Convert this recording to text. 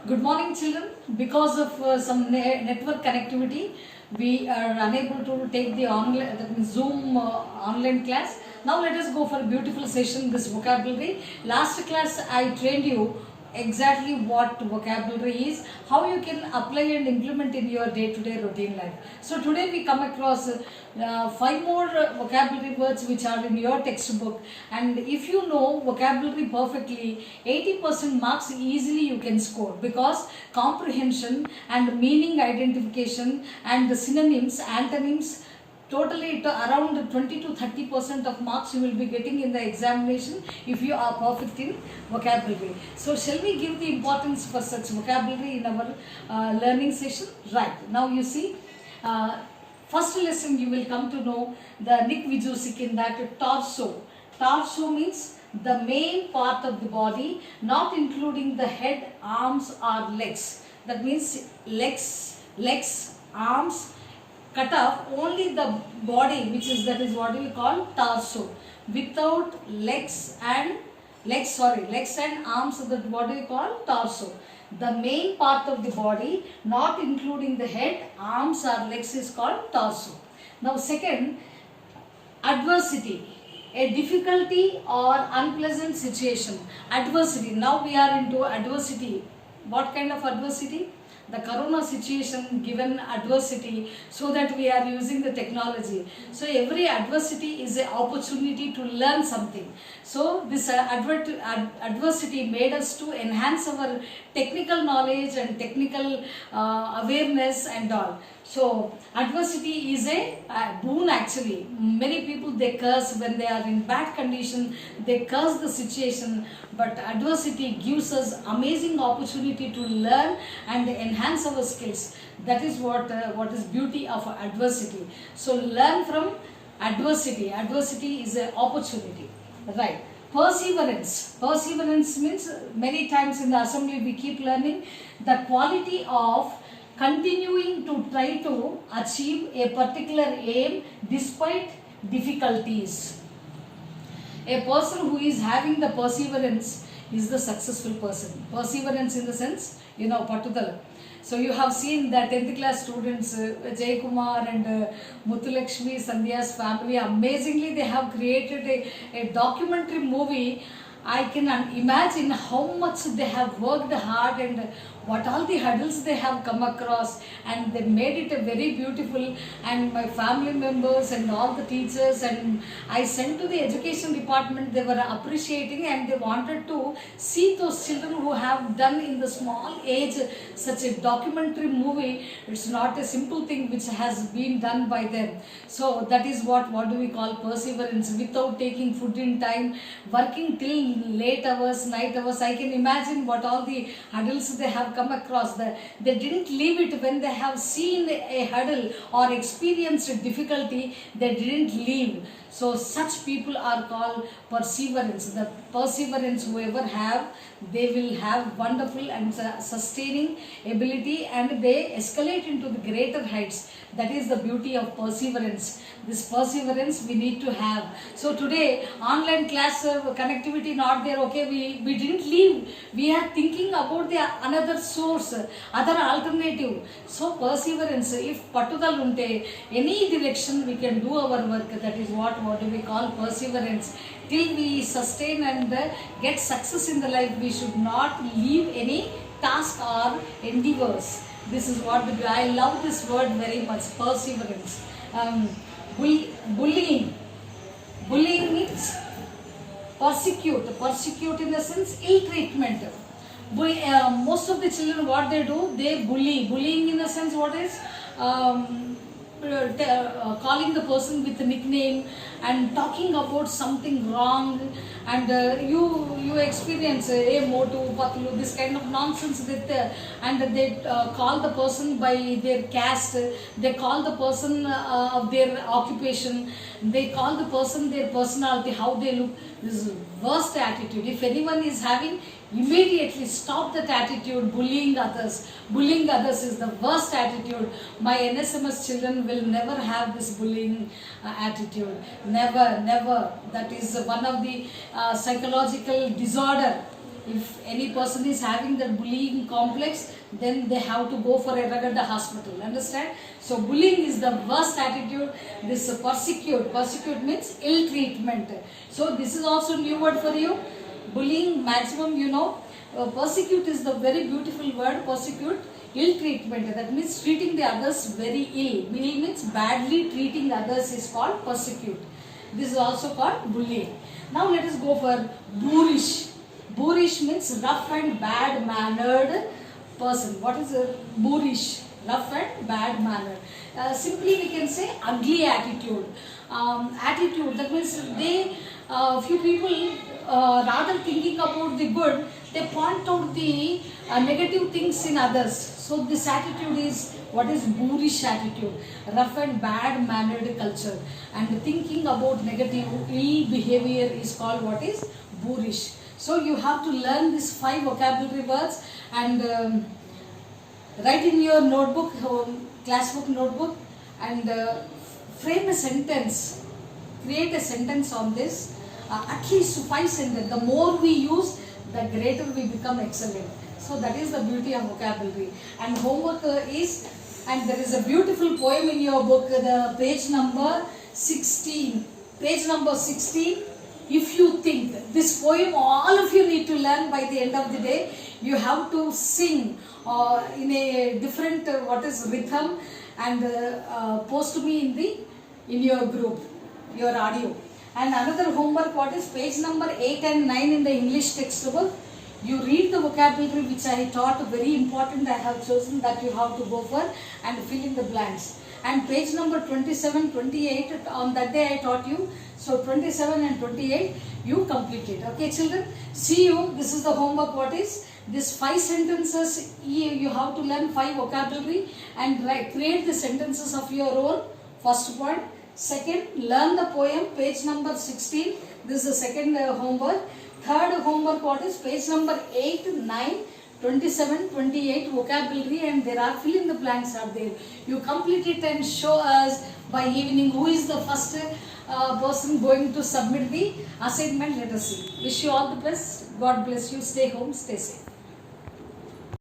Good morning, children. Because of some network connectivity, we are unable to take the online, that means Zoom online class. Now let us go for a beautiful session. This vocabulary. Last class I trained you exactly what vocabulary is, how you can apply and implement in your day-to-day routine life. So today we come across five more vocabulary words which are in your textbook, and if you know vocabulary perfectly, 80% marks easily you can score, because comprehension and meaning identification and the synonyms, antonyms, totally around 20 to 30% of marks you will be getting in the examination if you are perfect in vocabulary. So shall we give the importance for such vocabulary in our learning session? Right, now you see, first lesson you will come to know the Nick Vujicic in that torso. Torso means the main part of the body, not including the head, arms or legs. That means legs, arms, cut off only the body, which is, that is what we call torso. Without legs and arms, that what we call torso. The main part of the body, not including the head, arms or legs, is called torso. Now second, adversity, a difficulty or unpleasant situation. Adversity, now we are into adversity. What kind of adversity? The corona situation given adversity, so that we are using the technology. So every adversity is an opportunity to learn something. So this adversity made us to enhance our technical knowledge and technical awareness and all. So adversity is a boon actually. Many people, they curse when they are in bad condition, they curse the situation, but adversity gives us amazing opportunity to learn and enhance our skills. That is what is beauty of adversity. So learn from adversity. Adversity is an opportunity, right? Perseverance. Perseverance means, many times in the assembly we keep learning, the quality of continuing to try to achieve a particular aim despite difficulties. A person who is having the perseverance is the successful person. Perseverance in the sense, Patudal. So you have seen that 10th class students, Jay Kumar and Muthulakshmi, Sandhya's family, amazingly they have created a documentary movie. I can imagine how much they have worked hard and what all the hurdles they have come across, and they made it a very beautiful. And my family members and all the teachers, and I sent to the education department, they were appreciating and they wanted to see those children who have done in the small age such a documentary movie. It's not a simple thing which has been done by them. So that is what do we call perseverance, without taking food in time, working till late hours, night hours. I can imagine what all the hurdles they have come across. They didn't leave it when they have seen a hurdle or experienced difficulty. They didn't leave. So such people are called perseverance. The perseverance whoever have, they will have wonderful and sustaining ability, and they escalate into the greater heights. That is the beauty of perseverance. This perseverance we need to have. So today online class connectivity not there, okay, we didn't leave. We are thinking about the another source, other alternative. So perseverance, if patudal unte, any direction we can do our work. That is what do we call perseverance. Till we sustain and get success in the life, we should not leave any task or endeavors. This is what I love this word very much, perseverance. Bullying means persecute in the sense ill treatment. Most of the children, what they do, they bullying in the sense, what is calling the person with a nickname and talking about something wrong, and you experience motu patlu, this kind of nonsense that and they call the person by their caste, they call the person of their occupation, they call the person their personality, how they look. This is worst attitude. If anyone is having, immediately stop that attitude. Bullying others is the worst attitude. My NSMS children will never have this bullying attitude. Never. That is one of the psychological disorder If any person is having that bullying complex, then they have to go for a Ragada hospital. Understand? So bullying is the worst attitude. This persecute means ill treatment. So this is also new word for you. Bullying, maximum, you know. Persecute is the very beautiful word. Persecute, ill treatment. That means treating the others very ill. Ill means badly treating others is called persecute. This is also called bullying. Now let us go for boorish. Boorish means rough and bad mannered person. What is a boorish? Rough and bad mannered. Simply we can say ugly attitude. Attitude, that means few people rather thinking about the good, they point out the negative things in others. So this attitude is what is boorish attitude, rough and bad mannered culture, and thinking about negative ill behavior is called what is boorish. So you have to learn these 5 vocabulary words and write in your notebook, classbook notebook, and frame a sentence. Create a sentence on this. At least 5 sentences. The more we use, the greater we become excellent. So that is the beauty of vocabulary. And homework is, and there is a beautiful poem in your book, the page number 16. Page number 16. If you think, this poem all of you need to learn by the end of the day. You have to sing in a different rhythm, and post me in your group, your audio. And another homework, what is page number 8 and 9 in the English textbook. You read the vocabulary which I taught, very important. I have chosen that you have to go for and fill in the blanks. And page number 27, 28, on that day I taught you. So 27 and 28, you complete it. Okay children, see you. This is the homework. What is this 5 sentences? You have to learn 5 vocabulary and create the sentences of your own. First point. Second, learn the poem, page number 16. This is the second homework. Third homework, what is page number 8, 9, 27, 28 vocabulary, and there are fill in the blanks are there. You complete it and show us by evening who is the first person going to submit the assignment. Let us see. Wish you all the best. God bless you. Stay home, stay safe.